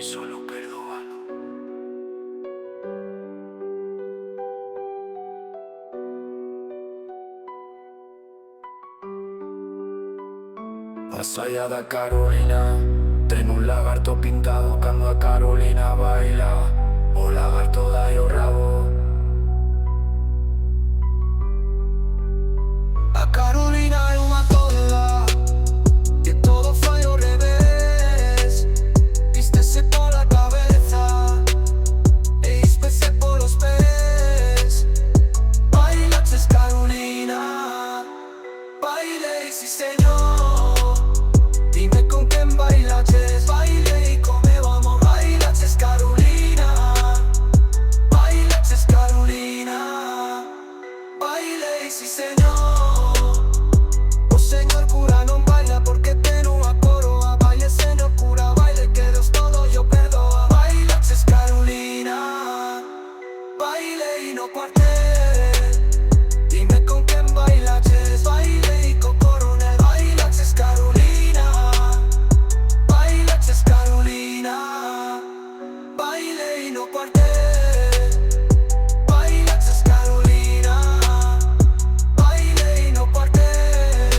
solo perdónalo. Más allá de Carolina, ten un lagarto pintado cuando a Carolina baila. O lagarto da o rabo. A Carolina é uma toda, que todo fai ao revés. Vístese pola cabeza e íspese polos pés. Bailaches Carolina, bailei si señor. Dime con quen bailaches, bailei come vamos. Bailaches Carolina, bailaches Carolina, bailei si señor. O señor cura non baila porque ten unha coroa. Baile señor cura, baile que Deus todo yo perdoa. Bailaches Carolina, bailei no cuartel. Dime con quen bailaches, bailei co coronel. Bailaches Carolina, bailaches Carolina, bailei no cuartel. Bailaches Carolina, bailei no cuartel.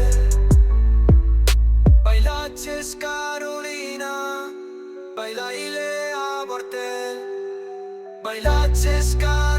Bailaches Carolina, bailaile a cuartel. Bailaches Carolina.